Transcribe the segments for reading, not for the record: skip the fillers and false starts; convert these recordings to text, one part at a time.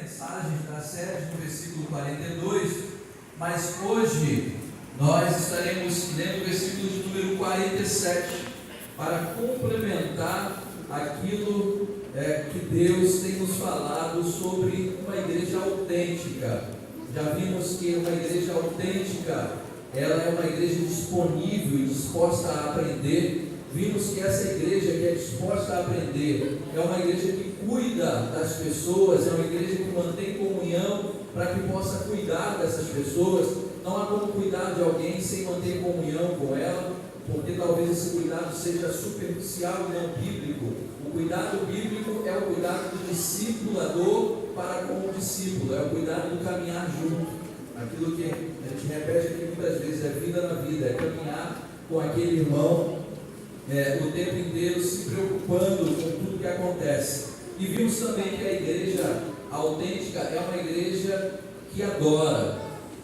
mensagens da série no versículo 42, mas hoje nós estaremos lendo o versículo de número 47 para complementar aquilo que Deus tem nos falado sobre uma igreja autêntica. Já vimos que uma igreja autêntica, ela é uma igreja disponível e disposta a aprender. Vimos que essa igreja que é disposta a aprender é uma igreja que cuida das pessoas, é uma igreja que mantém comunhão para que possa cuidar dessas pessoas. Não há como cuidar de alguém sem manter comunhão com ela, porque talvez esse cuidado seja superficial e não bíblico. O cuidado bíblico é o cuidado do discipulador para com o discípulo, é o cuidado do caminhar junto. Aquilo que a gente repete aqui muitas vezes, é vida na vida, é caminhar com aquele irmão o tempo inteiro se preocupando com tudo que acontece. E vimos também que a igreja autêntica é uma igreja que adora,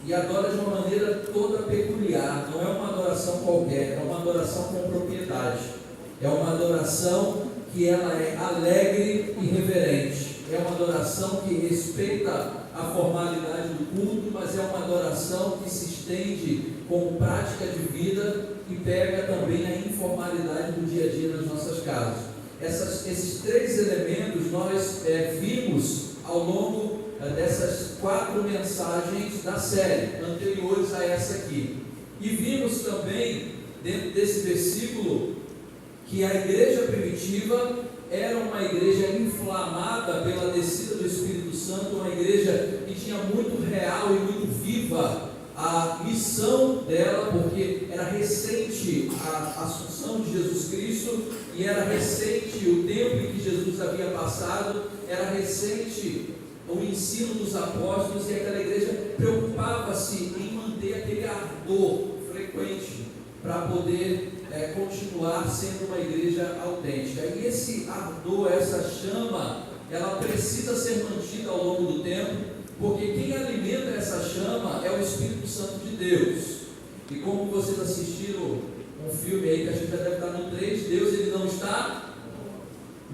e adora de uma maneira toda peculiar. Não é uma adoração qualquer, é uma adoração com propriedade, é uma adoração que ela é alegre e reverente, é uma adoração que respeita a formalidade do culto, mas é uma adoração que se estende com prática de vida e pega também a informalidade do dia a dia nas nossas casas. Esses três elementos nós vimos ao longo dessas 4 mensagens da série, anteriores a essa aqui. E vimos também, dentro desse versículo, que a igreja primitiva era uma igreja inflamada pela descida do Espírito Santo, uma igreja que tinha muito real e muito viva a missão dela, porque era recente a assunção de Jesus Cristo, e era recente o tempo em que Jesus havia passado, era recente o ensino dos apóstolos, e aquela igreja preocupava-se em manter aquele ardor frequente para poder continuar sendo uma igreja autêntica. E esse ardor, essa chama, ela precisa ser mantida ao longo do tempo, porque quem alimenta essa chama é o Espírito Santo de Deus. E como vocês assistiram um filme aí que a gente já deve estar no 3, Deus ele não está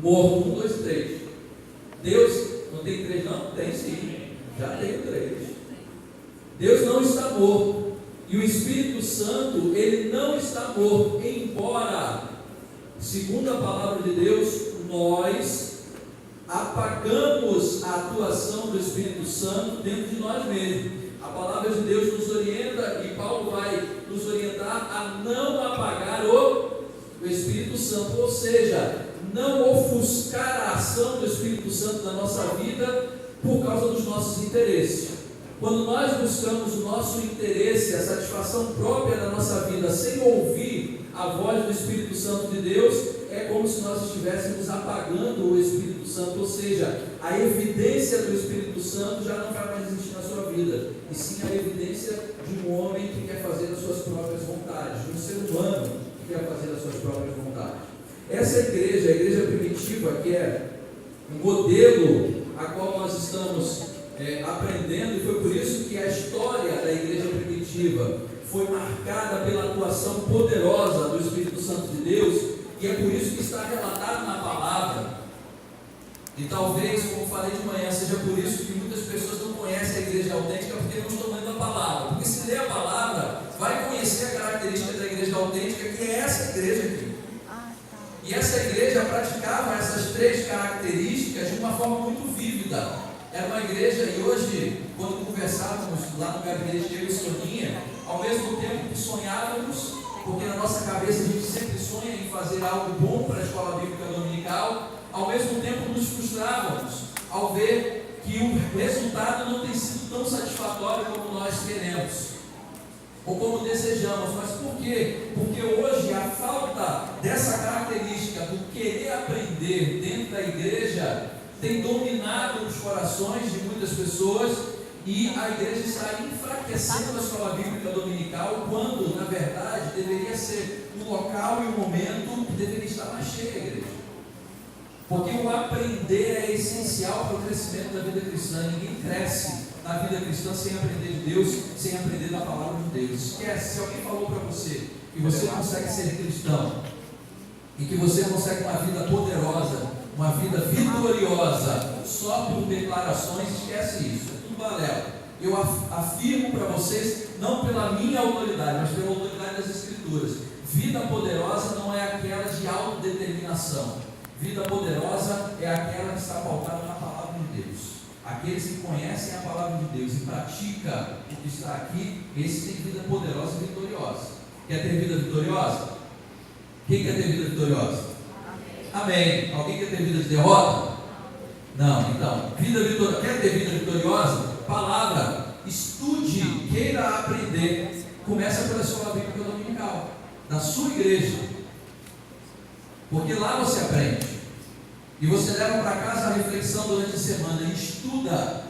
morto. 1, 2, 3. Deus, não tem 3 não? Tem sim, já tem 3. Deus não está morto. E o Espírito Santo, ele não está morto, embora, segundo a palavra de Deus, nós apagamos a atuação do Espírito Santo dentro de nós mesmos. A palavra de Deus nos orienta, e Paulo vai nos orientar a não apagar o Espírito Santo, ou seja, não ofuscar a ação do Espírito Santo na nossa vida por causa dos nossos interesses. Quando nós buscamos o nosso interesse, a satisfação própria da nossa vida, sem ouvir a voz do Espírito Santo de Deus, é como se nós estivéssemos apagando o Espírito Santo, ou seja, a evidência do Espírito Santo já não vai mais existir na sua vida, e sim a evidência de um homem que quer fazer as suas próprias vontades, de um ser humano que quer fazer as suas próprias vontades. Essa igreja, a igreja primitiva, que é um modelo a qual nós estamos aprendendo, e foi por isso que a história da igreja primitiva foi marcada pela atuação poderosa do Espírito Santo de Deus, e é por isso que está relatado na palavra. E talvez, como falei de manhã, seja por isso que muitas pessoas não conhecem a igreja autêntica, porque não estão lendo a palavra. Porque se ler a palavra, vai conhecer a característica da igreja autêntica, que é essa igreja aqui. E essa igreja praticava essas 3 características de uma forma muito vívida. Era uma igreja, e hoje, quando conversávamos lá no gabinete, eu e Soninha, ao mesmo tempo que sonhávamos, porque na nossa cabeça a gente sempre sonha em fazer algo bom para a escola bíblica dominical, ao mesmo tempo nos frustrávamos ao ver que o resultado não tem sido tão satisfatório como nós queremos, ou como desejamos. Mas por quê? Porque hoje a falta dessa característica do querer aprender dentro da igreja tem dominado os corações de muitas pessoas, e a igreja está enfraquecendo a escola bíblica dominical, quando na verdade deveria ser o local e o momento que deveria estar mais cheia a igreja, porque o aprender é essencial para o crescimento da vida cristã. Ninguém cresce na vida cristã sem aprender de Deus, sem aprender da palavra de Deus. Esquece, se alguém falou para você que você consegue ser cristão e que você consegue uma vida poderosa, uma vida vitoriosa só por declarações, esquece isso, é tudo balela. Eu afirmo para vocês, não pela minha autoridade, mas pela autoridade das Escrituras: vida poderosa não é aquela de autodeterminação. Vida poderosa é aquela que está pautada na palavra de Deus. Aqueles que conhecem a palavra de Deus e praticam o que está aqui, esses têm vida poderosa e vitoriosa. Quer ter vida vitoriosa? Quem quer ter vida vitoriosa? Amém. Alguém quer ter vida de derrota? Não. Então, vida vitoriosa. Quer ter vida vitoriosa? Palavra. Estude, queira aprender. Começa pela escola bíblica dominical, da sua igreja, porque lá você aprende. E você leva para casa a reflexão durante a semana e estuda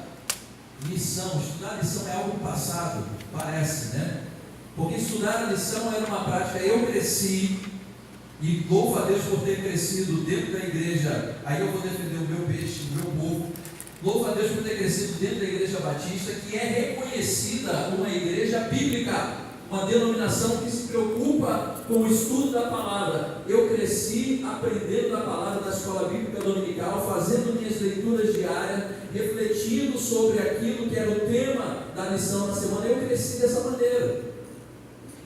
lição. Estudar a lição é algo passado, parece, né? Porque estudar a lição era uma prática. Eu cresci, e louvo a Deus por ter crescido dentro da igreja. Aí eu vou defender o meu peixe, o meu povo. Louvo a Deus por ter crescido dentro da Igreja Batista, que é reconhecida uma igreja bíblica, uma denominação que se preocupa com o estudo da palavra. Eu cresci aprendendo da palavra da escola bíblica dominical, fazendo minhas leituras diárias, refletindo sobre aquilo que era o tema da lição da semana. Eu cresci dessa maneira.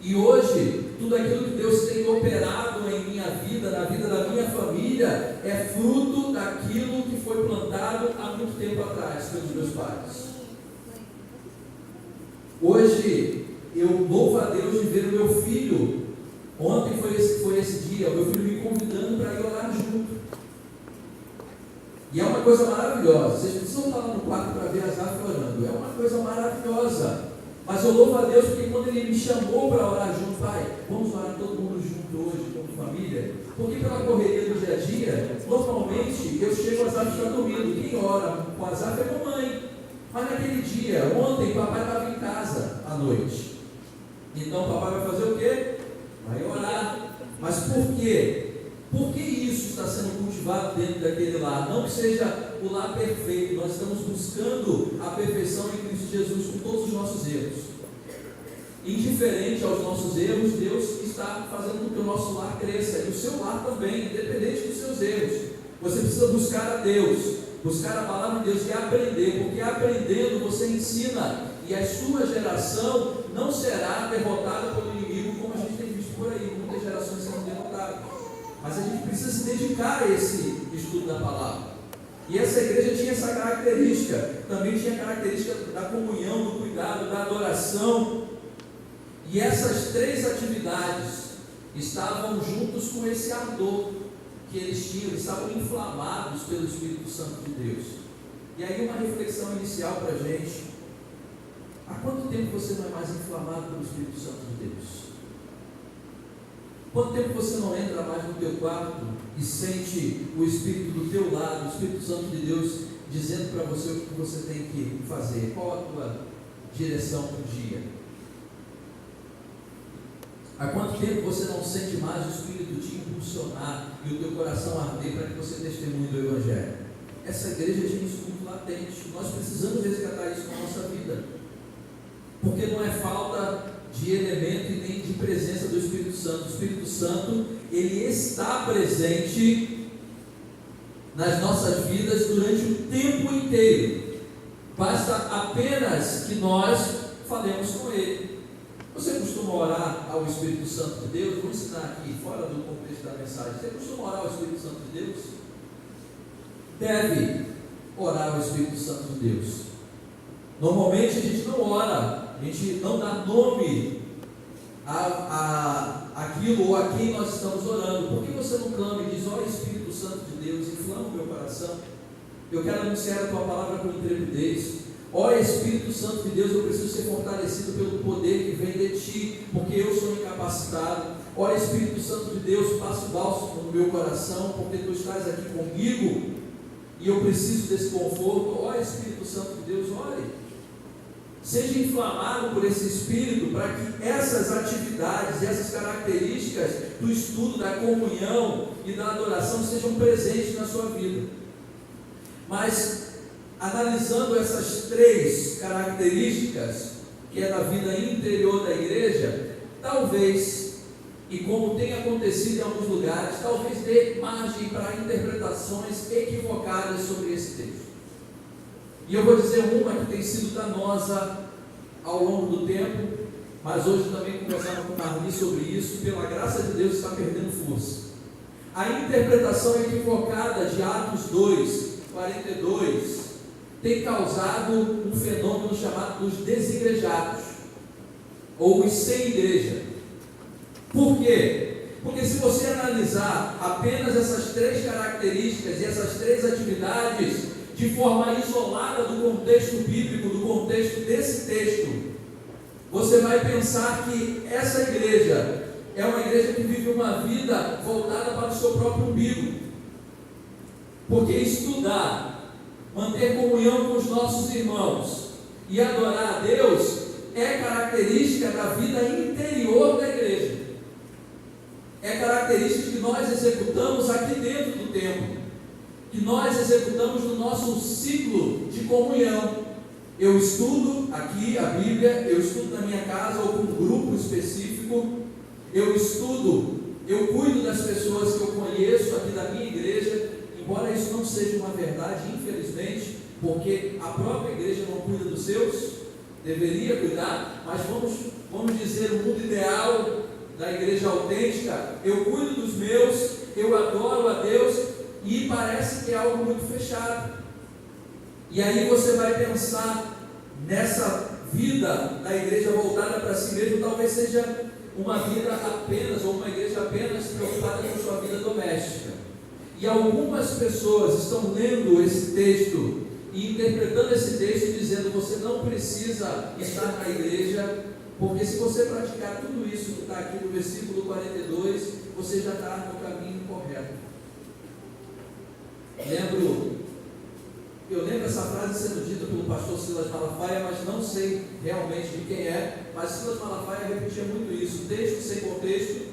E hoje, tudo aquilo que Deus tem operado em minha vida, na vida da minha família, é fruto daquilo que foi plantado há muito tempo atrás pelos meus pais. Hoje, eu louvo a Deus de ver o meu filho. Ontem foi esse dia, o meu filho me convidando para ir orar junto. E é uma coisa maravilhosa. Vocês precisam estar lá no quarto para ver as árvores orando. É uma coisa maravilhosa. Mas eu louvo a Deus porque quando Ele me chamou para orar junto, pai, vamos orar todo mundo junto hoje, como família, porque pela correria do dia a dia, normalmente eu chego, as árvores estão dormindo. Quem ora com as árvores é mamãe. Mas naquele dia, ontem, papai estava em casa à noite. Então papai vai fazer o quê? Vai orar. Mas por quê? Por que isso está sendo cultivado dentro daquele lar? Não que seja o lar perfeito, nós estamos buscando a perfeição em Cristo Jesus com todos os nossos erros. Indiferente aos nossos erros, Deus está fazendo com que o nosso lar cresça, e o seu lar também, independente dos seus erros. Você precisa buscar a Deus, buscar a palavra de Deus e aprender, porque aprendendo você ensina, e a sua geração não será derrotada pelo inimigo, como a gente tem visto por aí, muitas gerações sendo derrotadas. Mas a gente precisa se dedicar a esse estudo da palavra. E essa igreja tinha essa característica, também tinha a característica da comunhão, do cuidado, da adoração. E essas três atividades estavam juntos com esse ardor que eles tinham, eles estavam inflamados pelo Espírito Santo de Deus. E aí uma reflexão inicial para a gente: há quanto tempo você não é mais inflamado pelo Espírito Santo de Deus? Quanto tempo você não entra mais no teu quarto e sente o Espírito do teu lado, o Espírito Santo de Deus dizendo para você o que você tem que fazer? Qual a tua direção para o dia? Há quanto tempo você não sente mais o Espírito te impulsionar e o teu coração arder para que você testemunhe do Evangelho? Essa igreja tinha isso muito latente. Nós precisamos resgatar isso na nossa vida, porque não é falta de elemento e nem de presença do Espírito Santo. O Espírito Santo, ele está presente nas nossas vidas durante o tempo inteiro. Basta apenas que nós falemos com ele. Você costuma orar ao Espírito Santo de Deus? Vou ensinar aqui, fora do contexto da mensagem. Você costuma orar ao Espírito Santo de Deus? Deve orar ao Espírito Santo de Deus. Normalmente a gente não ora, a gente não dá nome àquilo ou a quem nós estamos orando. Por que você não clama e diz: ó Espírito Santo de Deus, inflama o meu coração, eu quero anunciar a tua palavra com intrepidez. Ó Espírito Santo de Deus, eu preciso ser fortalecido pelo poder que vem de ti, porque eu sou incapacitado. Ó Espírito Santo de Deus, passe bálsamo no meu coração, porque tu estás aqui comigo e eu preciso desse conforto. Ó Espírito Santo de Deus, ore. Seja inflamado por esse Espírito, para que essas atividades e essas características do estudo, da comunhão e da adoração sejam presentes na sua vida. Mas, analisando essas três características, que é da vida interior da igreja, talvez, e como tem acontecido em alguns lugares, talvez dê margem para interpretações equivocadas sobre esse texto. E eu vou dizer uma que tem sido danosa ao longo do tempo, mas hoje também conversava com o Marli sobre isso, pela graça de Deus está perdendo força. A interpretação equivocada de Atos 2, 42, tem causado um fenômeno chamado dos desigrejados, ou os sem igreja. Por quê? Porque se você analisar apenas essas três características e essas três atividades de forma isolada do contexto bíblico, do contexto desse texto, você vai pensar que essa igreja é uma igreja que vive uma vida voltada para o seu próprio umbigo. Porque estudar, manter comunhão com os nossos irmãos e adorar a Deus é característica da vida interior da igreja. É característica que nós executamos aqui dentro do templo, que nós executamos no nosso ciclo de comunhão. Eu estudo aqui a Bíblia, eu estudo na minha casa ou com um grupo específico, eu estudo, eu cuido das pessoas que eu conheço aqui da minha igreja, embora isso não seja uma verdade, infelizmente, porque a própria igreja não cuida dos seus, deveria cuidar, mas vamos dizer, o mundo ideal da igreja autêntica, eu cuido dos meus, eu adoro a Deus, e parece que é algo muito fechado. E aí você vai pensar nessa vida da igreja voltada para si mesmo, talvez seja uma vida apenas, ou uma igreja apenas preocupada com sua vida doméstica. E algumas pessoas estão lendo esse texto e interpretando esse texto dizendo: você não precisa estar na igreja, porque se você praticar tudo isso que está aqui no versículo 42, você já está no caminho correto. Eu lembro essa frase sendo dita pelo pastor Silas Malafaia, mas não sei realmente de quem é, mas Silas Malafaia repetia muito isso: texto sem contexto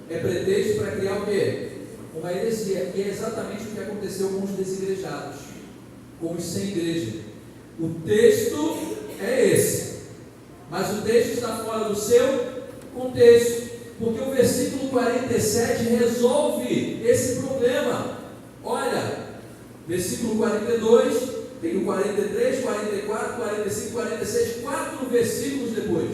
é pretexto para criar o quê? Uma heresia. E é exatamente o que aconteceu com os desigrejados, com os sem igreja. O texto é esse, mas o texto está fora do seu contexto, porque o versículo 47 resolve esse problema. Olha, versículo 42, tem o 43, 44, 45, 46, 4 versículos depois.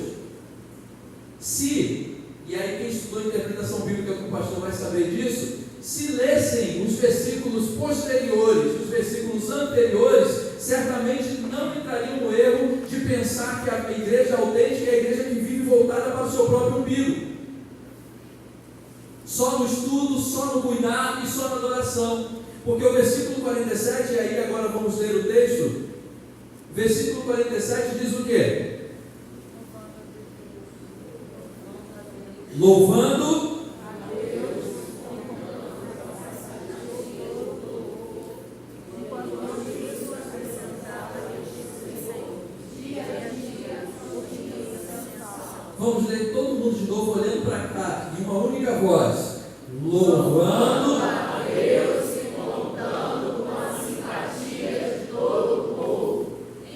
E aí quem estudou interpretação bíblica com o pastor vai saber disso, se lessem os versículos posteriores, os versículos anteriores, certamente não entrariam no erro de pensar que a igreja autêntica é a igreja que vive voltada para o seu próprio umbigo, só no estudo, só no cuidar e só na adoração. Porque o versículo 47, e aí agora vamos ler o texto, versículo 47 diz o quê? Louvando Vamos ler todo mundo de novo, olhando para cá, em uma única voz. Louvando a Deus e contando com a simpatia de todo o povo.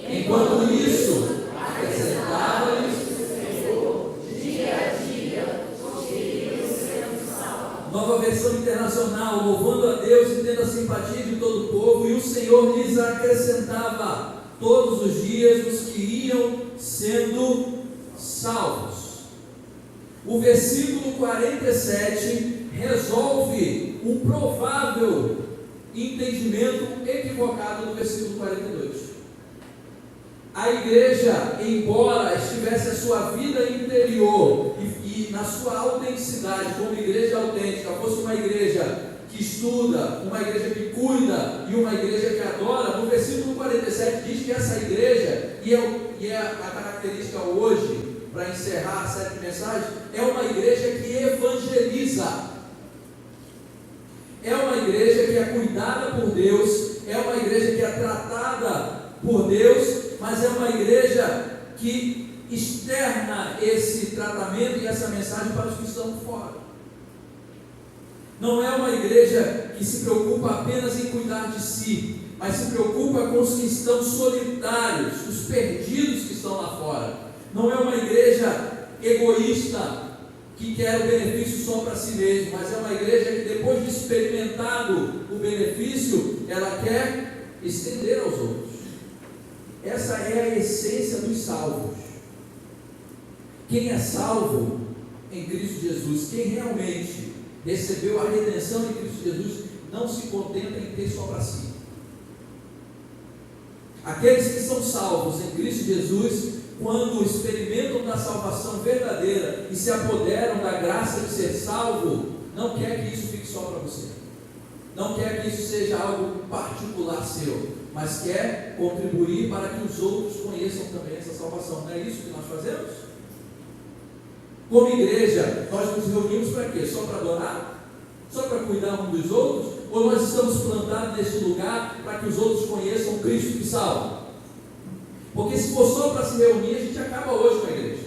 Enquanto isso, acrescentava-lhes o Senhor, dia a dia, os que iriam sendo salvos. Nova versão internacional: louvando a Deus e tendo a simpatia de todo o povo, e o Senhor lhes acrescentava todos os dias os que iam sendo salvos. O versículo 47 resolve um provável entendimento equivocado do versículo 42. A igreja, embora estivesse a sua vida interior e na sua autenticidade, como igreja autêntica, fosse uma igreja que estuda, uma igreja que cuida e uma igreja que adora, no versículo 47 diz que essa igreja, e é a característica hoje, para encerrar a série de mensagens, é uma igreja que evangeliza, é uma igreja que é cuidada por Deus, é uma igreja que é tratada por Deus, mas é uma igreja que externa esse tratamento e essa mensagem para os que estão fora. Não é uma igreja que se preocupa apenas em cuidar de si, mas se preocupa com os que estão solitários, os perdidos que estão lá fora. Não é uma igreja egoísta que quer o benefício só para si mesmo, mas é uma igreja que, depois de experimentado o benefício, ela quer estender aos outros. Essa é a essência dos salvos. Quem é salvo em Cristo Jesus, quem realmente recebeu a redenção em Cristo Jesus, não se contenta em ter só para si. Aqueles que são salvos em Cristo Jesus, quando experimentam da salvação verdadeira e se apoderam da graça de ser salvo, não quer que isso fique só para você, não quer que isso seja algo particular seu, mas quer contribuir para que os outros conheçam também essa salvação. Não é isso que nós fazemos? Como igreja, nós nos reunimos para quê? Só para adorar? Só para cuidar uns dos outros? Ou nós estamos plantados neste lugar para que os outros conheçam Cristo que salva? Porque se for só para se reunir, a gente acaba hoje com a igreja.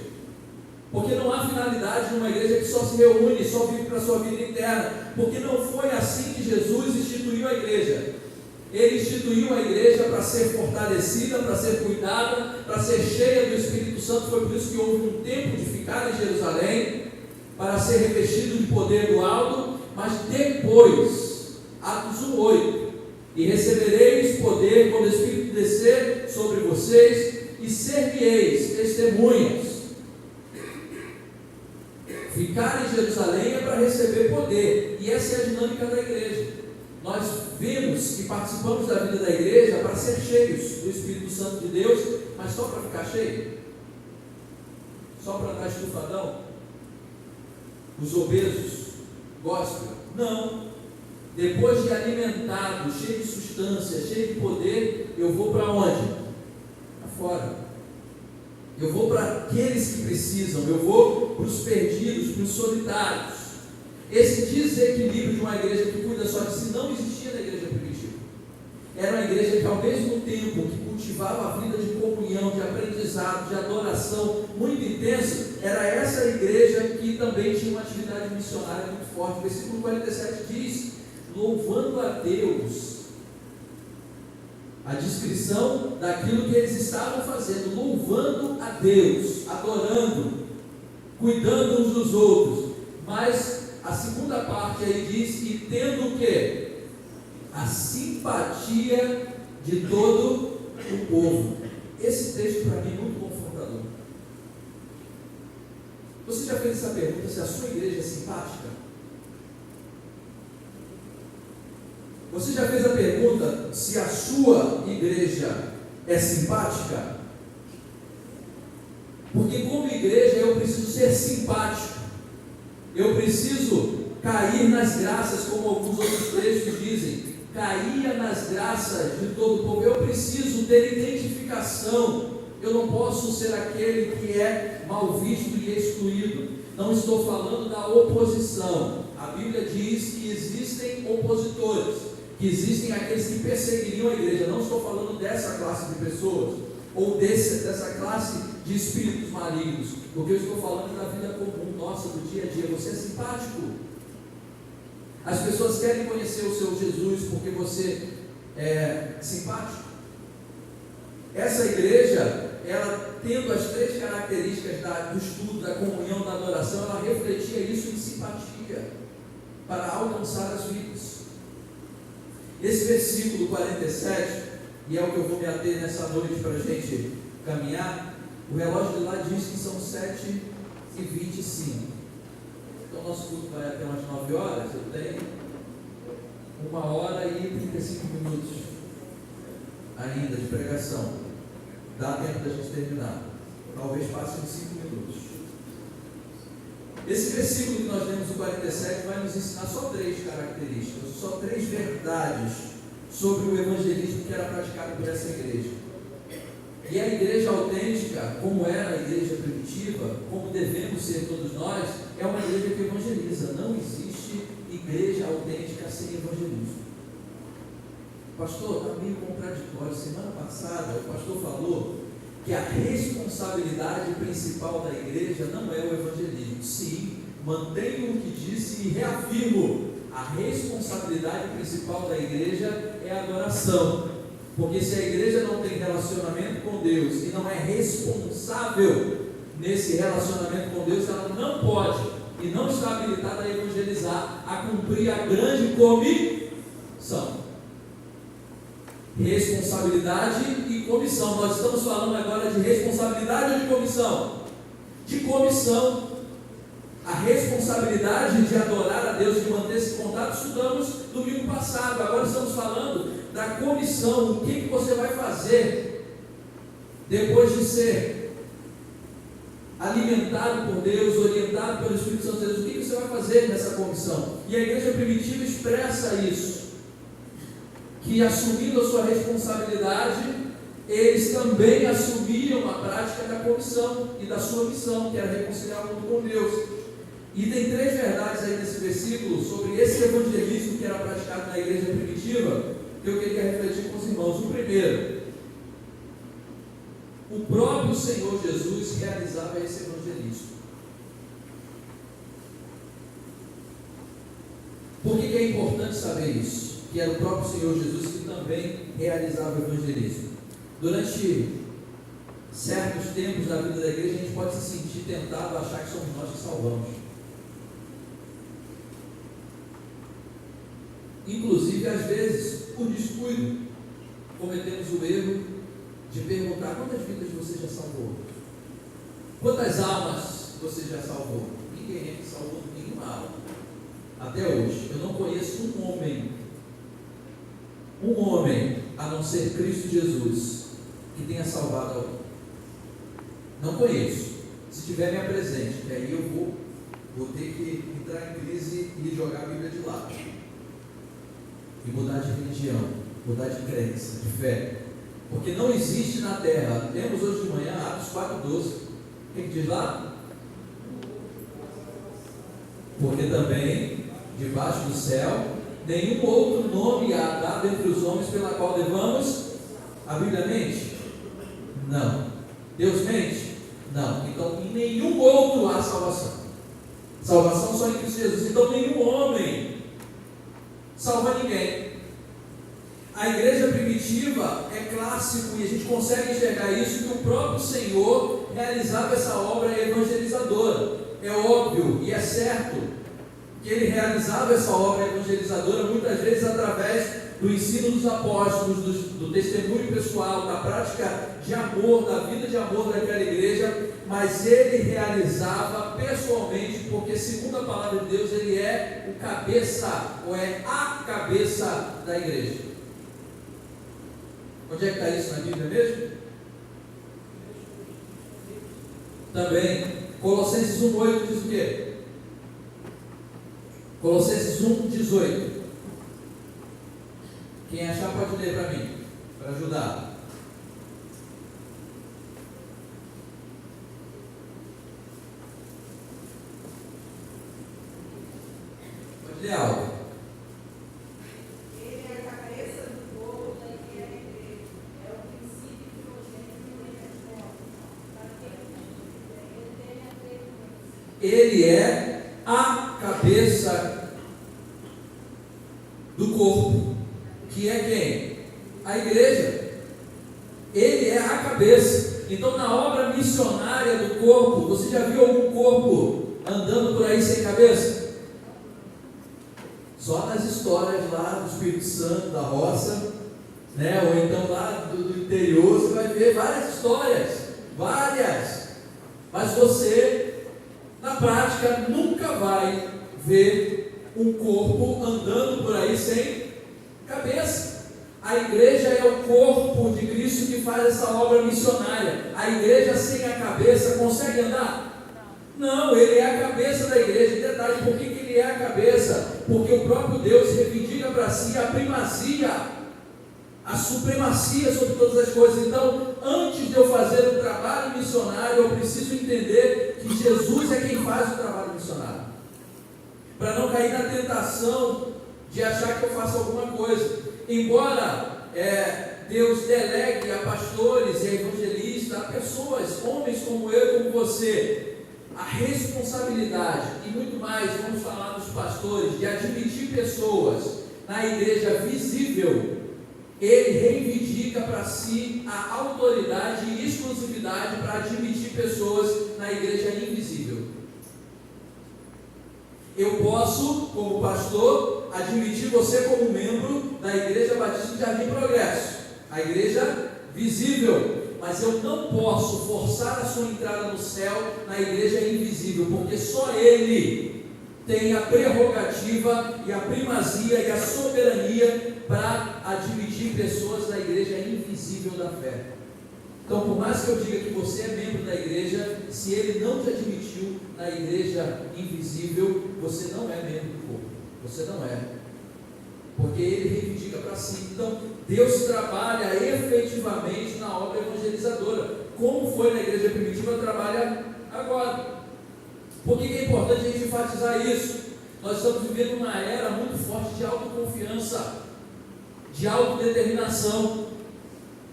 Porque não há finalidade numa igreja que só se reúne, só vive para a sua vida interna. Porque não foi assim que Jesus instituiu a igreja. Ele instituiu a igreja para ser fortalecida, para ser cuidada, para ser cheia do Espírito Santo. Foi por isso que houve um tempo de ficar em Jerusalém, para ser revestido de poder do alto. Mas depois, Atos 1:8, e recebereis poder quando o Espírito descer sobre vocês, e ser-me-eis testemunhas. Ficar em Jerusalém é para receber poder, e essa é a dinâmica da igreja. Nós vemos que participamos da vida da igreja para ser cheios do Espírito Santo de Deus, mas só para ficar cheio? Só para andar estufadão? Os obesos gostam? Não. Depois de alimentado, cheio de substância, cheio de poder, eu vou para onde? Para fora. Eu vou para aqueles que precisam, eu vou para os perdidos, para os solitários. Esse desequilíbrio de uma igreja que cuida só de si não existia na igreja primitiva. Era uma igreja que, ao mesmo tempo que cultivava a vida de comunhão, de aprendizado, de adoração muito intensa, era essa igreja que também tinha uma atividade missionária muito forte. O versículo 47 diz: louvando a Deus. A descrição daquilo que eles estavam fazendo, louvando a Deus, adorando, cuidando uns dos outros. Mas a segunda parte aí diz que tendo o quê? A simpatia de todo o povo. Esse texto para mim é muito confrontador. Você já fez essa pergunta, se a sua igreja é simpática? Você já fez a pergunta se a sua igreja é simpática? Porque como igreja eu preciso ser simpático. Eu preciso cair nas graças, como alguns outros textos dizem. Caía nas graças de todo o povo. Eu preciso ter identificação. Eu não posso ser aquele que é mal visto e excluído. Não estou falando da oposição. A Bíblia diz que existem opositores, que existem aqueles que perseguiriam a igreja. Não estou falando dessa classe de pessoas, ou dessa classe de espíritos malignos, porque eu estou falando da vida comum nossa, do dia a dia. Você é simpático? As pessoas querem conhecer o seu Jesus porque você é simpático? Essa igreja, ela tendo as três características do estudo, da comunhão, da adoração, ela refletia isso em simpatia, para alcançar as vidas. Esse versículo 47, e é o que eu vou me ater nessa noite para a gente caminhar, o relógio de lá diz que são 7h25. Então nosso culto vai até umas 9 horas, eu tenho 1h e 35 minutos ainda de pregação. Dá tempo da gente terminar. Talvez passe uns 5 minutos. Esse versículo que nós lemos, o 47, vai nos ensinar só 3 características, só 3 verdades sobre o evangelismo que era praticado por essa igreja. E a igreja autêntica, como era a igreja primitiva, como devemos ser todos nós, é uma igreja que evangeliza. Não existe igreja autêntica sem evangelismo. Pastor, está meio contraditório. Semana passada o pastor falou que a responsabilidade principal da igreja não é o evangelismo. Sim, mantenho o que disse e reafirmo: a responsabilidade principal da igreja é a adoração. Porque se a igreja não tem relacionamento com Deus e não é responsável nesse relacionamento com Deus, ela não pode e não está habilitada a evangelizar, a cumprir a grande comissão. responsabilidade e comissão. Nós estamos falando agora de responsabilidade ou de comissão? De comissão. A responsabilidade de adorar a Deus, de manter esse contato, estudamos domingo passado. Agora estamos falando da comissão. O que você vai fazer depois de ser alimentado por Deus, orientado pelo Espírito Santo de Deus? O que você vai fazer nessa comissão? E a igreja primitiva expressa isso, que assumindo a sua responsabilidade, eles também assumiam a prática da comissão e da sua missão, que era reconciliar o mundo com Deus. E tem 3 verdades aí nesse versículo sobre esse evangelismo que era praticado na igreja primitiva, que eu queria refletir com os irmãos. O primeiro, o próprio Senhor Jesus realizava esse evangelismo. Por que é importante saber isso? Que era o próprio Senhor Jesus que também realizava o evangelismo. Durante certos tempos da vida da igreja, a gente pode se sentir tentado a achar que somos nós que salvamos. Inclusive, às vezes, por descuido, cometemos o erro de perguntar: quantas vidas você já salvou? Quantas almas você já salvou? Ninguém é que salvou nenhuma alma. Até hoje, eu não conheço um homem, a não ser Cristo Jesus, que tenha salvado alguém. Não conheço. Se tiver, me apresente, que aí eu vou ter que entrar em crise e jogar a Bíblia de lado. E mudar de religião, mudar de crença, de fé. Porque não existe na terra. Temos hoje de manhã Atos 4,12. O que diz lá? Porque também, debaixo do céu, nenhum outro nome há dado entre os homens pela qual devamos. A Bíblia mente? Não. Deus mente? Não. Então, em nenhum outro há salvação. Salvação só em Cristo Jesus. Então, nenhum homem salva ninguém. A igreja primitiva é clássico e a gente consegue enxergar isso, que o próprio Senhor realizava essa obra evangelizadora. É óbvio e é certo que ele realizava essa obra evangelizadora muitas vezes através do ensino dos apóstolos, do testemunho pessoal, da prática de amor, da vida de amor daquela igreja, mas ele realizava pessoalmente, porque segundo a palavra de Deus, ele é o cabeça, ou é a cabeça da igreja. Onde é que está isso na Bíblia mesmo? Também, Colossenses 1,8 diz o quê? Colossenses 1,18. Quem achar pode ler para mim, para ajudar. Pode ler algo. Ele é a cabeça do corpo da igreja, é o princípio primogênito das mortes. Ele é a cabeça do corpo, que é quem? A igreja. Ele é a cabeça. Então, na obra missionária do corpo, você já viu algum corpo andando por aí sem cabeça? Só nas histórias lá do Espírito Santo, da roça, né? Ou então lá do interior, você vai ver várias histórias, várias. Mas você, na prática, nunca vai ver um corpo andando por aí sem cabeça. A igreja é o corpo de Cristo que faz essa obra missionária. A igreja sem a cabeça consegue andar? Não, ele é a cabeça da igreja. Detalhe, por que ele é a cabeça? Porque o próprio Deus reivindica para si a primazia, a supremacia sobre todas as coisas. Então, antes de eu fazer um trabalho missionário, eu preciso entender que Jesus é quem faz o trabalho missionário, para não cair na tentação de achar que eu faço alguma coisa. Embora Deus delegue a pastores e a evangelistas, a pessoas, homens como eu e como você, a responsabilidade, e muito mais, vamos falar dos pastores, de admitir pessoas na igreja visível, ele reivindica para si a autoridade e exclusividade para admitir pessoas na igreja invisível. Eu posso, como pastor, admitir você como membro da Igreja Batista de Jardim Progresso, a igreja visível, mas eu não posso forçar a sua entrada no céu na igreja invisível, porque só Ele tem a prerrogativa e a primazia e a soberania para admitir pessoas da igreja invisível da fé. Então, por mais que eu diga que você é membro da igreja, se Ele não te admitiu na igreja invisível, você não é membro do corpo, você não é, porque Ele reivindica para si. Então, Deus trabalha efetivamente na obra evangelizadora, como foi na igreja primitiva, trabalha agora. Por que é importante a gente enfatizar isso? Nós estamos vivendo uma era muito forte de autoconfiança, de autodeterminação.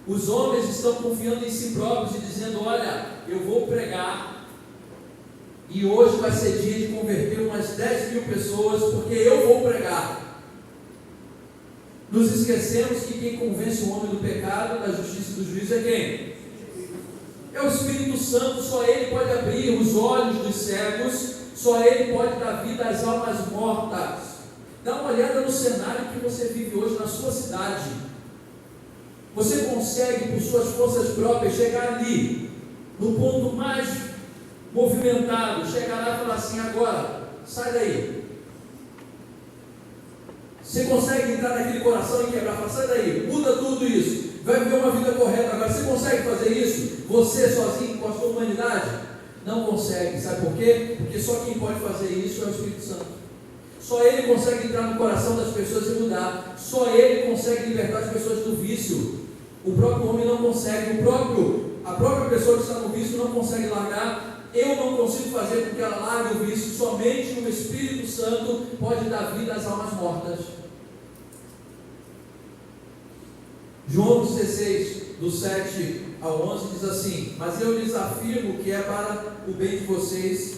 Os homens estão confiando em si próprios e dizendo: olha, eu vou pregar, e hoje vai ser dia de converter umas 10 mil pessoas, porque eu vou pregar. Nos esquecemos que quem convence o homem do pecado, da justiça e do juízo é quem? É o Espírito Santo. Só Ele pode abrir os olhos dos cegos, só Ele pode dar vida às almas mortas. Dá uma olhada no cenário que você vive hoje na sua cidade. Você consegue, por suas forças próprias, chegar ali, no ponto mais movimentado, chegar lá e falar assim: agora, sai daí. Você consegue entrar naquele coração e quebrar, falar: sai daí, muda tudo isso, vai viver uma vida correta. Agora, você consegue fazer isso? Você sozinho, com a sua humanidade? Não consegue. Sabe por quê? Porque só quem pode fazer isso é o Espírito Santo. Só Ele consegue entrar no coração das pessoas e mudar. Só Ele consegue libertar as pessoas do vício. O próprio homem não consegue, a própria pessoa que está no vício não consegue largar. Eu não consigo fazer com que ela largue o vício. Somente o Espírito Santo pode dar vida às almas mortas. João 16, do 7 ao 11 diz assim: mas eu lhes afirmo que é para o bem de vocês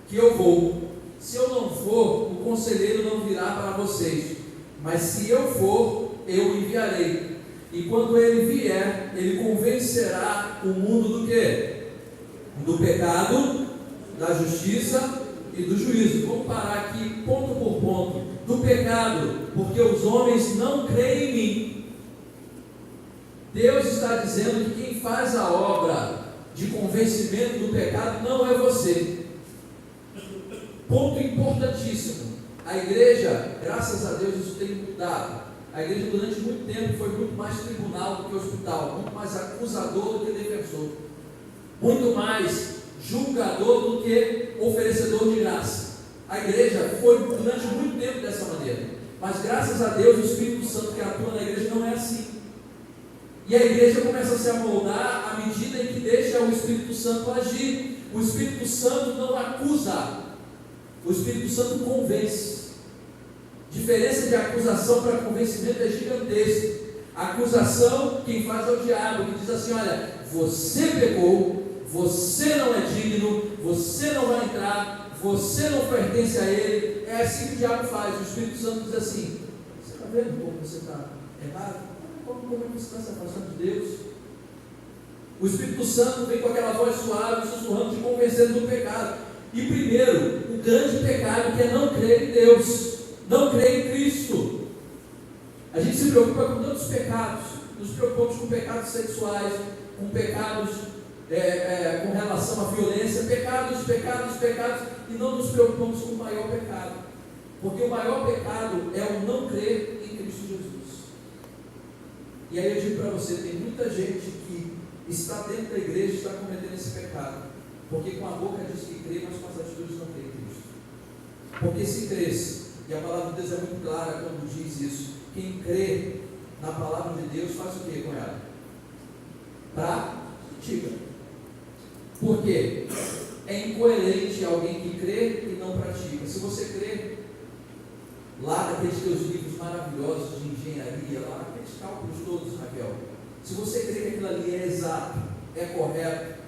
que eu vou. Se eu não for, o conselheiro não virá para vocês, mas se eu for, eu enviarei. E quando ele vier, ele convencerá o mundo do quê? Do pecado, da justiça e do juízo. Vamos parar aqui ponto por ponto. Do pecado, porque os homens não creem em mim. Deus está dizendo que quem faz a obra de convencimento do pecado não é você. Ponto importantíssimo. A igreja, graças a Deus, isso tem mudado. A igreja durante muito tempo foi muito mais tribunal do que hospital, muito mais acusador do que defensor, muito mais julgador do que oferecedor de graça. A igreja foi durante muito tempo dessa maneira, mas graças a Deus o Espírito Santo que atua na igreja não é assim. E a igreja começa a se amoldar à medida em que deixa o Espírito Santo agir. O Espírito Santo não acusa, o Espírito Santo convence. Diferença de acusação para convencimento é gigantesca. A acusação, quem faz é o diabo, que diz assim: olha, você pecou, você não é digno, você não vai entrar, você não pertence a Ele. É assim que o diabo faz. O Espírito Santo diz assim: você está vendo como você está errado? Como é que você está se afastando de Deus? O Espírito Santo vem com aquela voz suave, sussurrando, te convencendo do pecado. E primeiro, o grande pecado, que é não crer em Deus, não crer em Cristo. A gente se preocupa com tantos pecados, nos preocupamos com pecados sexuais, com pecados com relação à violência, pecados, e não nos preocupamos com o maior pecado, porque o maior pecado é o não crer em Cristo Jesus. E aí eu digo para você, tem muita gente que está dentro da igreja e está cometendo esse pecado, porque com a boca diz que crê, mas com as atitudes não crê em Cristo. Porque se cresce, e a palavra de Deus é muito clara quando diz isso, quem crê na palavra de Deus faz o que com ela? Pratica. Por quê? É incoerente alguém que crê e não pratica. Se você crê, lá naqueles teus livros maravilhosos de engenharia, lá naqueles cálculos todos, Raquel, se você crê que aquilo ali é exato, é correto,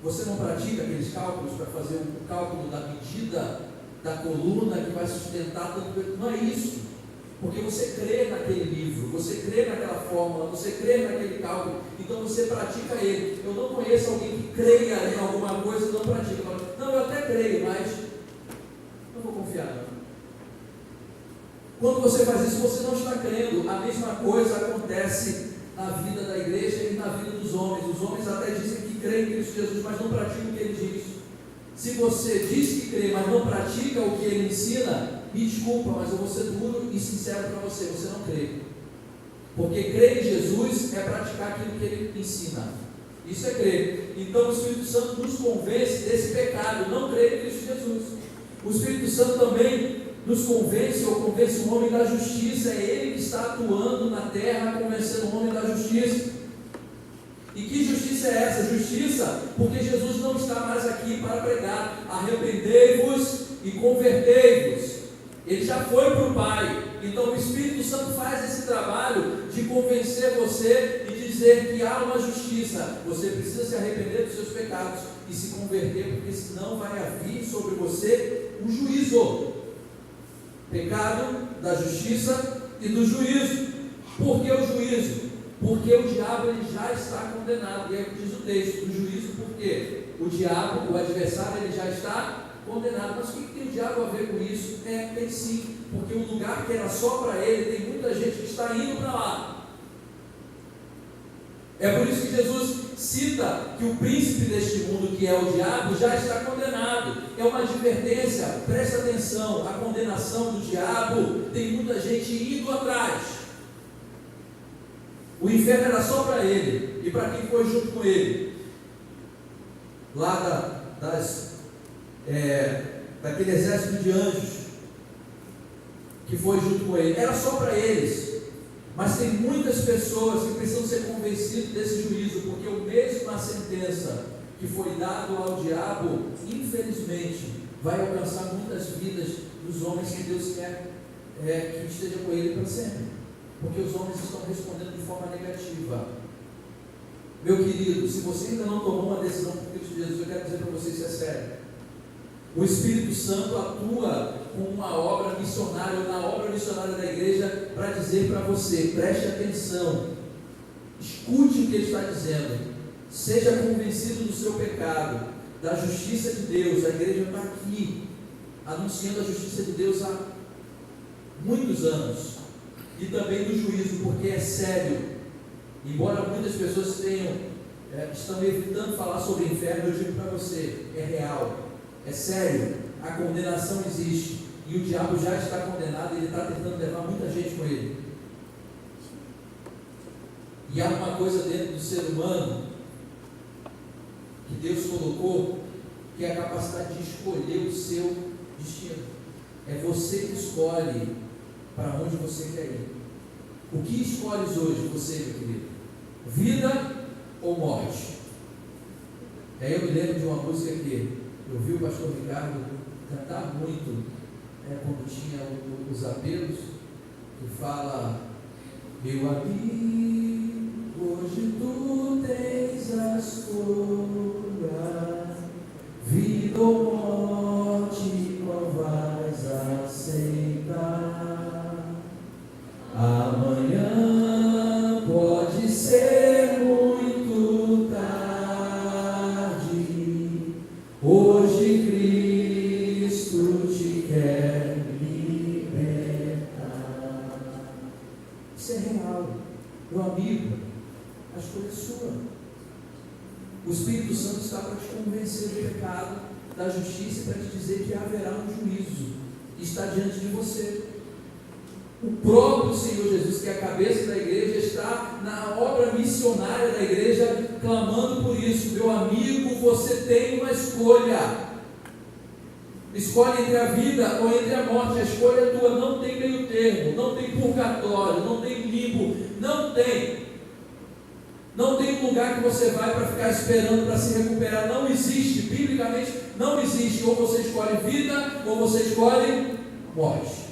você não pratica aqueles cálculos para fazer o cálculo da medida da coluna que vai sustentar tanto. Não é isso, porque você crê naquele livro, você crê naquela fórmula, você crê naquele cálculo, então você pratica ele. Eu não conheço alguém que creia em alguma coisa e não pratica. Não, eu até creio, mas não vou confiar não. Quando você faz isso, você não está crendo. A mesma coisa acontece na vida da igreja e na vida dos homens. Os homens até dizem que creem em Cristo Jesus, mas não praticam o que ele diz. Se você diz que crê, mas não pratica o que ele ensina, me desculpa, mas eu vou ser duro e sincero para você, você não crê. Porque crer em Jesus é praticar aquilo que ele ensina. Isso é crer. Então o Espírito Santo nos convence desse pecado, não crer em Cristo Jesus. O Espírito Santo também nos convence, ou convence o homem da justiça. É ele que está atuando na terra, convencendo o homem da justiça. E que justiça é essa? Justiça porque Jesus não está mais aqui para pregar: arrependei-vos e convertei-vos. Ele já foi para o Pai. Então o Espírito Santo faz esse trabalho de convencer você e dizer que há uma justiça. Você precisa se arrepender dos seus pecados e se converter, porque senão vai vir sobre você um juízo. Pecado, da justiça e do juízo. Por que o juízo? Porque o diabo ele já está condenado. E aí diz o texto do juízo, por quê? O diabo, o adversário, ele já está condenado. Mas o que tem o diabo a ver com isso? Tem sim, porque o lugar que era só para ele, tem muita gente que está indo para lá. É por isso que Jesus cita que o príncipe deste mundo, que é o diabo, já está condenado. É uma advertência, presta atenção, a condenação do diabo, tem muita gente indo atrás. O inferno era só para ele, e para quem foi junto com ele, lá daquele exército de anjos, que foi junto com ele, era só para eles. Mas tem muitas pessoas que precisam ser convencidas desse juízo, porque o mesma sentença que foi dado ao diabo, infelizmente, vai alcançar muitas vidas dos homens que Deus quer que esteja com ele para sempre, porque os homens estão respondendo de forma negativa. Meu querido, se você ainda não tomou uma decisão por Cristo Jesus, eu quero dizer para você, isso é sério. O Espírito Santo atua com uma obra missionária, ou na obra missionária da igreja, para dizer para você: preste atenção, escute o que ele está dizendo, seja convencido do seu pecado, da justiça de Deus. A igreja está aqui anunciando a justiça de Deus há muitos anos, e também do juízo, porque é sério. Embora muitas pessoas estão evitando falar sobre o inferno, eu digo para você: é real, é sério, a condenação existe, e o diabo já está condenado, ele está tentando levar muita gente com ele. E há uma coisa dentro do ser humano que Deus colocou, que é a capacidade de escolher o seu destino. É você que escolhe para onde você quer ir. O que escolhes hoje, você, meu querido? Vida ou morte? Aí eu me lembro de uma música que eu vi o pastor Ricardo cantar muito, quando tinha os apelos, que fala: meu amigo, hoje tu tens a escolha, vida ou morte, qual vais aceitar? Amanhã pode ser muito tarde, hoje Cristo te quer libertar. Isso é real, meu amigo, a escolha é sua. O Espírito Santo está para te convencer do pecado, da justiça, e para te dizer que haverá um juízo, está diante de você. O próprio Senhor Jesus, que é a cabeça da igreja, está na obra missionária da igreja, clamando por isso. Meu amigo, você tem uma escolha. Escolhe entre a vida ou entre a morte. A escolha é tua, não tem meio termo, não tem purgatório, não tem limbo, não tem lugar que você vai para ficar esperando para se recuperar. Não existe, biblicamente não existe. Ou você escolhe vida ou você escolhe morte.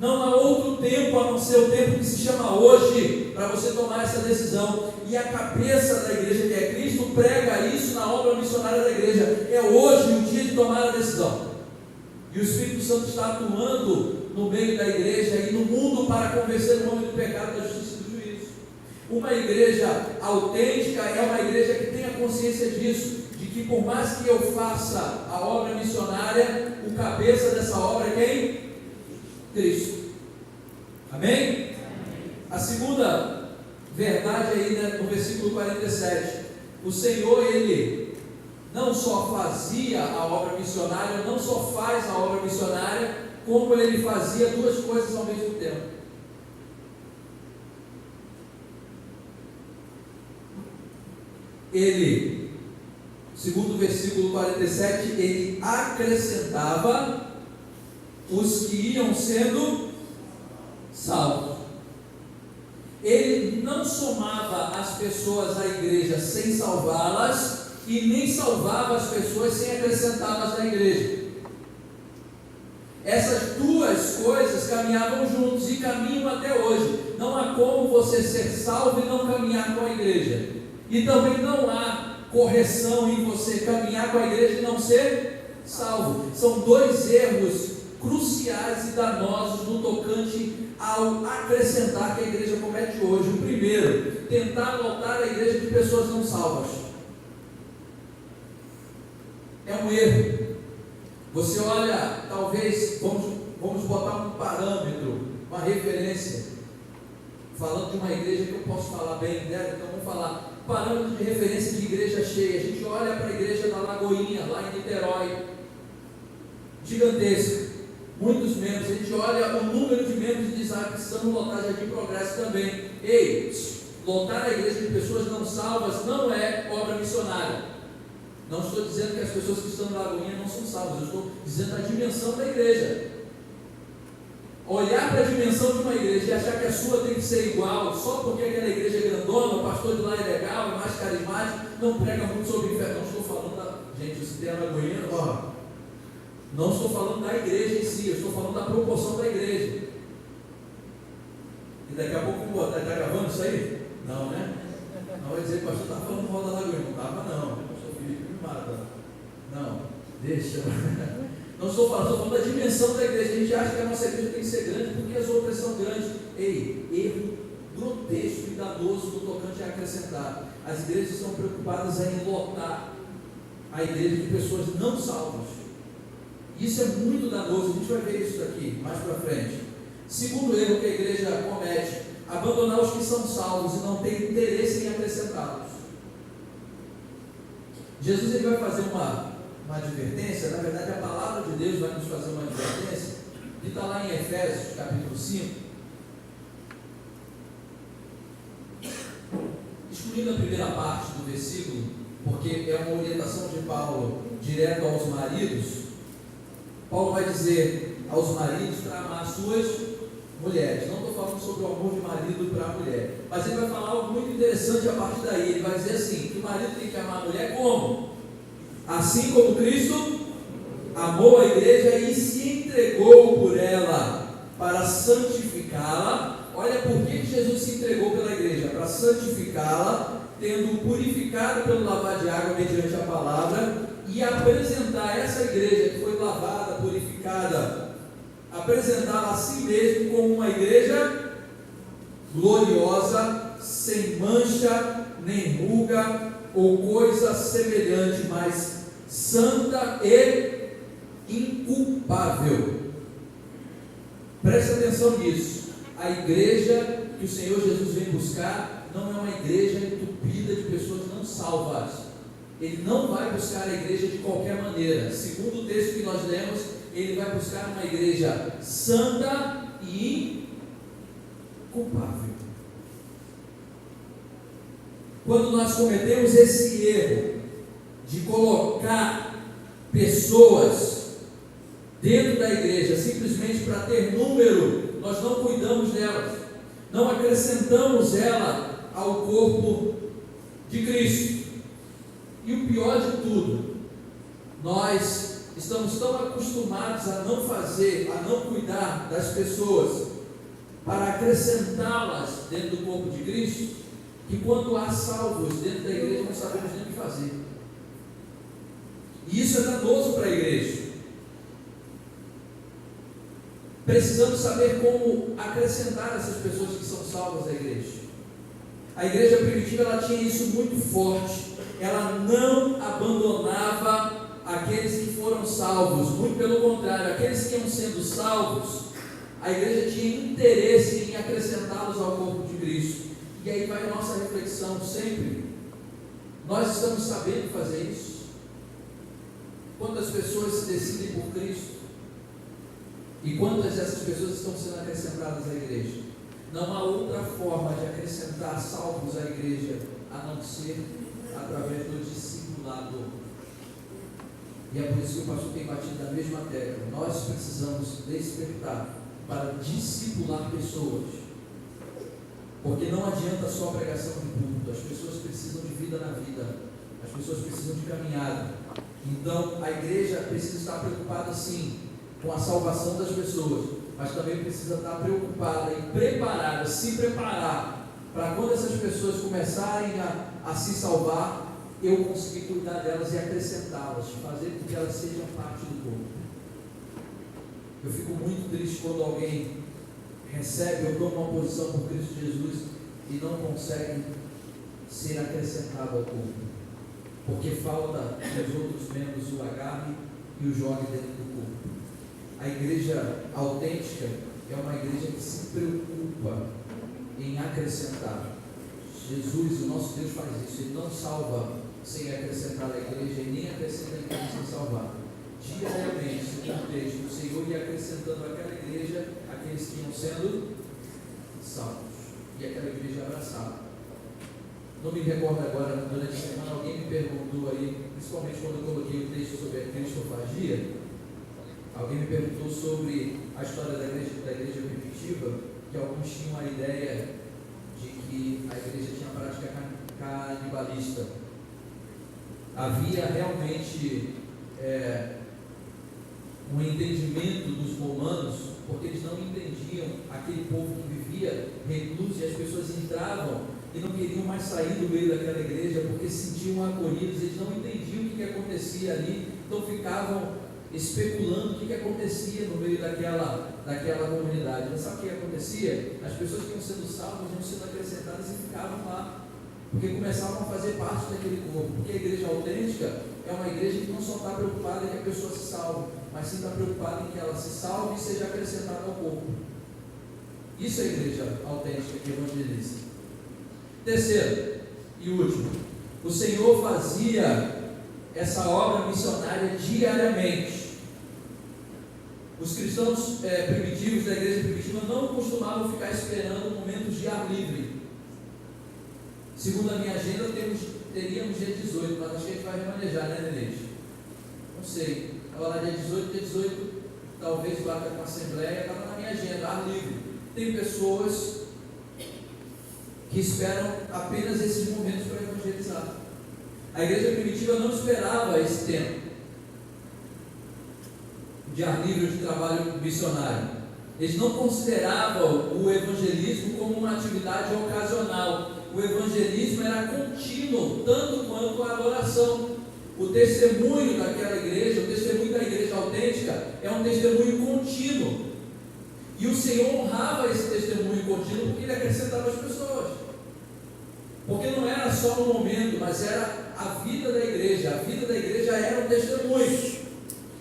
Não há outro tempo a não ser o tempo que se chama hoje para você tomar essa decisão. E a cabeça da igreja, que é Cristo, prega isso na obra missionária da igreja. É hoje o dia de tomar a decisão. E o Espírito Santo está atuando no meio da igreja e no mundo para convencer o homem do pecado, da justiça e do juízo. Uma igreja autêntica é uma igreja que tenha consciência disso, de que por mais que eu faça a obra missionária, o cabeça dessa obra é quem? Cristo. Amém? A segunda verdade aí, né, no versículo 47, o Senhor, Ele não só fazia a obra missionária, não só faz a obra missionária, como Ele fazia duas coisas ao mesmo tempo. Ele, segundo o versículo 47, Ele acrescentava os que iam sendo salvos. Ele não somava as pessoas à igreja sem salvá-las, e nem salvava as pessoas sem acrescentá-las na igreja. Essas duas coisas caminhavam juntos e caminham até hoje. Não há como você ser salvo e não caminhar com a igreja. E também não há correção em você caminhar com a igreja e não ser salvo. São dois erros cruciais e danosos no tocante ao acrescentar que a igreja comete hoje. O primeiro, tentar lotar a igreja de pessoas não salvas. É um erro. Você olha, talvez, vamos botar um parâmetro, uma referência, falando de uma igreja que eu posso falar bem dela, então vamos falar, parâmetro de referência de igreja cheia. A gente olha para a igreja da Lagoinha, lá em Niterói, gigantesca, muitos membros. A gente olha o número de membros e diz, precisamos lotar Jardim Progresso também. Ei, lotar a igreja de pessoas não salvas não é obra missionária. Não estou dizendo que as pessoas que estão na Lagoinha não são salvas, eu estou dizendo a dimensão da igreja. Olhar para a dimensão de uma igreja e achar que a sua tem que ser igual, só porque aquela igreja é grandona, o pastor de lá é legal, é mais carismático, não prega muito sobre fé. Não estou falando da... Gente, eu citei a Lagoinha, não estou falando da igreja em si, eu estou falando da proporção da igreja. E daqui a pouco, está gravando isso aí? Não, né? Não vai dizer que o pastor está falando mal da Lagoinha. Não estava, não. Não, deixa. Não estou falando da dimensão da igreja. A gente acha que a nossa igreja tem que ser grande porque as outras são grandes. Ei, erro grotesco e danoso no tocante a acrescentar. As igrejas estão preocupadas em lotar a igreja de pessoas não salvas. Isso é muito danoso. A gente vai ver isso daqui mais para frente. Segundo erro que a igreja comete: abandonar os que são salvos e não ter interesse em acrescentá-los. Jesus ele vai fazer uma advertência, na verdade a palavra de Deus vai nos fazer uma advertência, que está lá em Efésios capítulo 5, excluindo a primeira parte do versículo, porque é uma orientação de Paulo direto aos maridos. Paulo vai dizer aos maridos para amar suas mulheres. Não estou falando sobre o amor de marido para a mulher, mas ele vai falar algo muito interessante a partir daí. Ele vai dizer assim, que o marido tem que amar a mulher como? Assim como Cristo amou a igreja e se entregou por ela para santificá-la. Olha por que Jesus se entregou pela igreja: para santificá-la, tendo purificado pelo lavar de água mediante a palavra, e apresentar essa igreja que foi lavada, purificada, apresentá-la a si mesmo como uma igreja gloriosa, sem mancha, nem ruga, ou coisa semelhante, mas santa e inculpável. Preste atenção nisso. A igreja que o Senhor Jesus vem buscar não é uma igreja entupida de pessoas não salvas. Ele não vai buscar a igreja de qualquer maneira. Segundo o texto que nós lemos, ele vai buscar uma igreja santa e inculpável. Quando nós cometemos esse erro de colocar pessoas dentro da igreja simplesmente para ter número, nós não cuidamos delas, não acrescentamos ela ao corpo de Cristo. E o pior de tudo, nós estamos tão acostumados a não fazer, a não cuidar das pessoas para acrescentá-las dentro do corpo de Cristo, que quando há salvos dentro da igreja não sabemos nem o que fazer. E isso é danoso para a igreja. Precisamos saber como acrescentar essas pessoas que são salvas à igreja. A igreja primitiva ela tinha isso muito forte. Ela não abandonava aqueles que foram salvos, muito pelo contrário, aqueles que iam sendo salvos, a igreja tinha interesse em acrescentá-los ao corpo de Cristo. E aí vai a nossa reflexão sempre. Nós estamos sabendo fazer isso? Quantas pessoas se decidem por Cristo? E quantas dessas pessoas estão sendo acrescentadas à igreja? Não há outra forma de acrescentar salvos à igreja a não ser através do discipulado. E é por isso que o pastor tem batido na mesma tecla. Nós precisamos despertar para discipular pessoas. Porque não adianta só a pregação de culto. As pessoas precisam de vida na vida. As pessoas precisam de caminhada. Então a igreja precisa estar preocupada sim com a salvação das pessoas, mas também precisa estar preocupada e preparada, se preparar para quando essas pessoas começarem a se salvar, eu conseguir cuidar delas e acrescentá-las, fazer com que elas sejam parte do corpo. Eu fico muito triste quando alguém recebe ou toma uma posição por Cristo Jesus e não consegue ser acrescentado ao corpo, porque falta que os outros membros o agarrem e o joguem dentro do corpo. A igreja autêntica é uma igreja que se preocupa em acrescentar. Jesus, o nosso Deus, faz isso. Ele não salva sem acrescentar a igreja e nem acrescenta a igreja sem salvar. Diariamente, segundo o texto, o Senhor ia acrescentando àquela igreja aqueles que iam sendo salvos e aquela igreja abraçada. Não me recordo agora, durante a semana, alguém me perguntou aí, principalmente quando eu coloquei o texto sobre a cristofagia. Alguém me perguntou sobre a história da igreja primitiva, que alguns tinham a ideia de que a igreja tinha prática canibalista. Havia realmente um entendimento dos romanos, porque eles não entendiam aquele povo que vivia recluso, e as pessoas entravam e não queriam mais sair do meio daquela igreja, porque se sentiam acolhidos, eles não entendiam o que acontecia ali, então ficavam especulando o que acontecia no meio daquela comunidade. Mas sabe o que acontecia? As pessoas que iam sendo salvas, iam sendo acrescentadas e ficavam lá, porque começavam a fazer parte daquele corpo. Porque a igreja autêntica é uma igreja que não só está preocupada em que a pessoa se salve, mas sim está preocupada em que ela se salve e seja acrescentada ao corpo. Isso é a igreja autêntica que evangeliza. Terceiro e último, o Senhor fazia essa obra missionária diariamente. Os cristãos primitivos da igreja primitiva não costumavam ficar esperando momentos de ar livre. Segundo a minha agenda, teríamos dia 18, mas acho que a gente vai remanejar, né, Nenê? Não sei. Estava lá dia 18, talvez bata com a assembleia, estava na minha agenda, ar livre. Tem pessoas que esperam apenas esses momentos para evangelizar. A igreja primitiva não esperava esse tempo de ar livre, de trabalho missionário. Eles não consideravam o evangelismo como uma atividade ocasional. O evangelismo era contínuo, tanto quanto a adoração. O testemunho daquela igreja, o testemunho da igreja autêntica, é um testemunho contínuo. E o Senhor honrava esse testemunho contínuo porque ele acrescentava as pessoas. Porque não era só um momento, mas era a vida da igreja. A vida da igreja era um testemunho.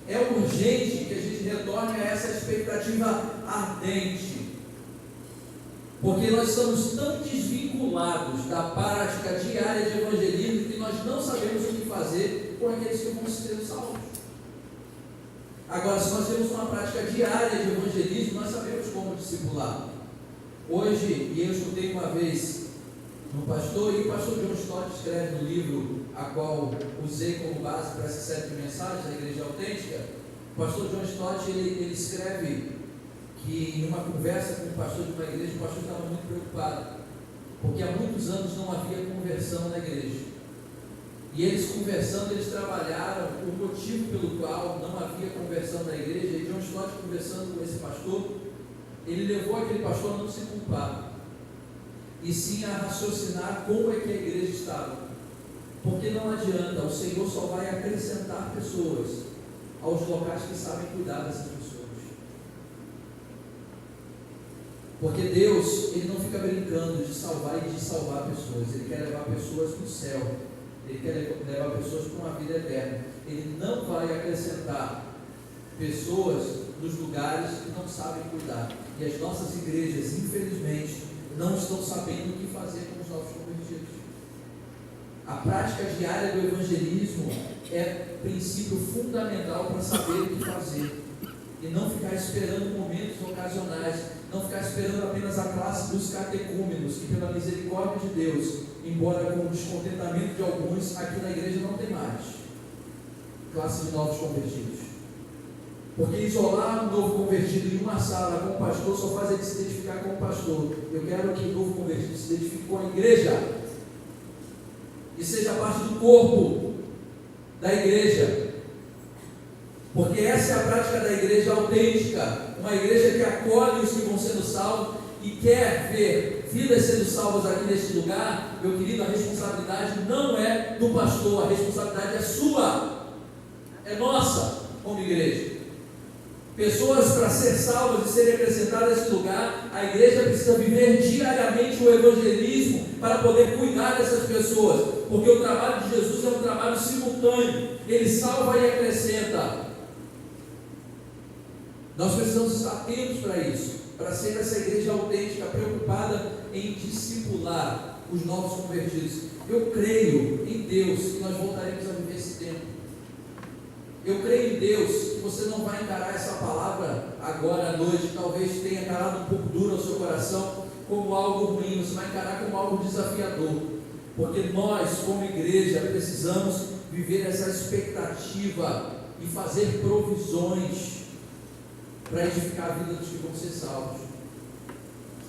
É urgente que a gente retorne a essa expectativa ardente. Porque nós estamos tão desvinculados da prática diária de evangelismo que nós não sabemos o que fazer com aqueles que vão ser salvos. Agora, se nós temos uma prática diária de evangelismo, nós sabemos como discipular. Hoje, e eu escutei uma vez no pastor, e o pastor John Stott escreve no livro a qual usei como base para essa série de mensagens da Igreja Autêntica. O pastor John Stott ele escreve que em uma conversa com o pastor de uma igreja, o pastor estava muito preocupado, porque há muitos anos não havia conversão na igreja. E eles conversando, eles trabalharam o motivo pelo qual não havia conversão na igreja. E John Stott, conversando com esse pastor, ele levou aquele pastor a não se culpar, e sim a raciocinar como é que a igreja estava. Porque não adianta, o Senhor só vai acrescentar pessoas aos locais que sabem cuidar dessas pessoas. Porque Deus, Ele não fica brincando de salvar e de salvar pessoas. Ele quer levar pessoas para o céu. Ele quer levar pessoas para uma vida eterna. Ele não vai acrescentar pessoas nos lugares que não sabem cuidar. E as nossas igrejas, infelizmente, não estão sabendo o que fazer com os novos convertidos. A prática diária do evangelismo é princípio fundamental para saber o que fazer. E não ficar esperando momentos ocasionais, não ficar esperando apenas a classe dos catecúmenos, que pela misericórdia de Deus, embora com o descontentamento de alguns, aqui na igreja não tem mais classe de novos convertidos. Porque isolar um novo convertido em uma sala com o pastor só faz ele se identificar com o pastor. Eu quero que o novo convertido se identifique com a igreja e seja parte do corpo da igreja. Porque essa é a prática da igreja autêntica, uma igreja que acolhe os que vão sendo salvos e quer ver vidas sendo salvas aqui neste lugar. Meu querido, a responsabilidade não é do pastor, a responsabilidade é sua, é nossa como igreja. Pessoas para ser salvas e serem acrescentadas nesse lugar, a igreja precisa viver diariamente o evangelismo para poder cuidar dessas pessoas, porque o trabalho de Jesus é um trabalho simultâneo, ele salva e acrescenta. Nós precisamos estar atentos para isso, para ser essa igreja autêntica, preocupada em discipular os novos convertidos. Eu creio em Deus que nós voltaremos a viver esse tempo. Eu creio em Deus que você não vai encarar essa palavra agora à noite, talvez tenha encarado um pouco duro ao seu coração, como algo ruim, você vai encarar como algo desafiador, porque nós, como igreja, precisamos viver essa expectativa e fazer provisões para edificar a vida dos que vão ser salvos.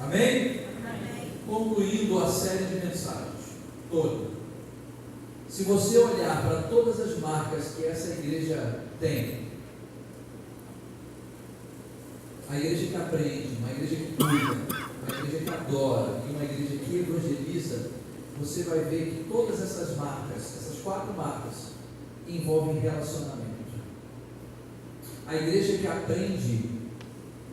Amém? Amém. Concluindo a série de mensagens toda. Se você olhar para todas as marcas que essa igreja tem, a igreja que aprende, uma igreja que cuida, uma igreja que adora e uma igreja que evangeliza, você vai ver que todas essas marcas, essas 4 marcas, envolvem relacionamento. A igreja que aprende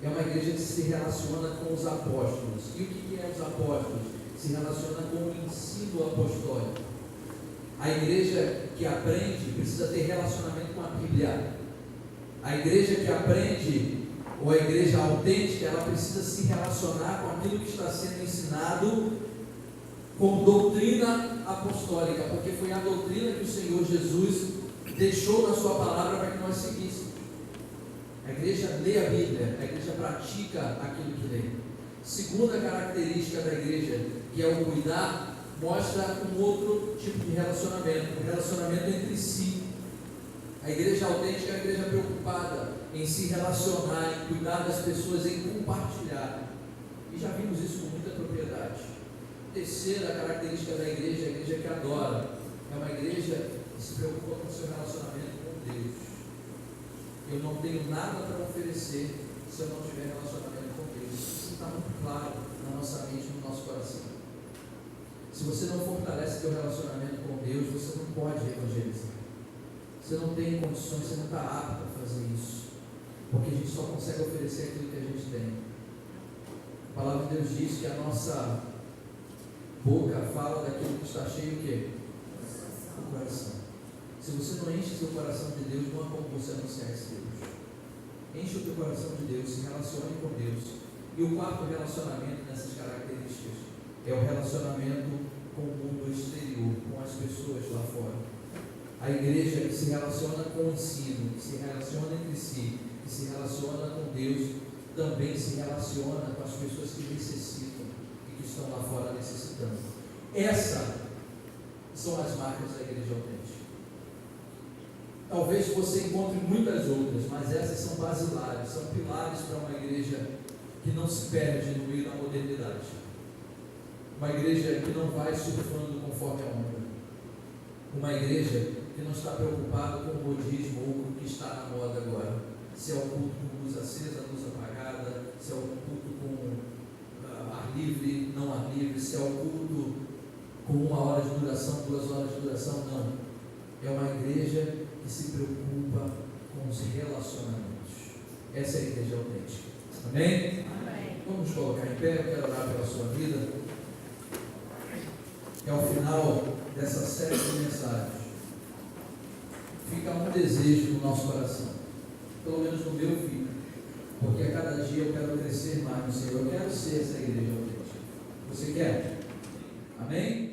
é uma igreja que se relaciona com os apóstolos. E o que é os apóstolos? Se relaciona com o ensino apostólico. A igreja que aprende precisa ter relacionamento com a Bíblia. A igreja que aprende, ou a igreja autêntica, ela precisa se relacionar com aquilo que está sendo ensinado como doutrina apostólica, porque foi a doutrina que o Senhor Jesus deixou na sua palavra para que nós seguíssemos. A igreja lê a Bíblia, a igreja pratica aquilo que lê. Segunda característica da igreja, que é o cuidar, mostra um outro tipo de relacionamento, um relacionamento entre si. A igreja autêntica é a igreja preocupada em se relacionar, em cuidar das pessoas, em compartilhar. E já vimos isso com muita propriedade. Terceira característica da igreja é a igreja que adora. É uma igreja que se preocupa com o seu relacionamento com Deus. Eu não tenho nada para oferecer se eu não tiver relacionamento com Deus. Isso está muito claro na nossa mente, no nosso coração. Se você não fortalece seu relacionamento com Deus, você não pode evangelizar. Você não tem condições, você não está apto a fazer isso. Porque a gente só consegue oferecer aquilo que a gente tem. A palavra de Deus diz que a nossa boca fala daquilo que está cheio o quê? O coração. Se você não enche seu coração de Deus, não há como você anunciar esse Deus. Enche o teu coração de Deus, se relacione com Deus. E o quarto relacionamento nessas características é o relacionamento com o mundo exterior, com as pessoas lá fora. A igreja que se relaciona com o ensino, que se relaciona entre si, que se relaciona com Deus, também se relaciona com as pessoas que necessitam e que estão lá fora necessitando. Essas são as marcas da igreja autêntica. Talvez você encontre muitas outras, mas essas são basilares, são pilares para uma igreja que não se perde no meio da modernidade. Uma igreja que não vai surfando conforme a onda. Uma igreja que não está preocupada com o modismo ou com o que está na moda agora. Se é o culto com luz acesa, luz apagada, se é o culto com ar livre, não ar livre, se é o culto com 1 hora de duração, 2 horas de duração, não. É uma igreja que se preocupa com os relacionamentos. Essa é a igreja autêntica. Amém? Amém. Vamos colocar em pé, eu quero orar pela sua vida. É o final dessa série de mensagens. Fica um desejo no nosso coração, pelo menos no meu filho, porque a cada dia eu quero crescer mais no Senhor, eu quero ser essa igreja autêntica. Você quer? Amém?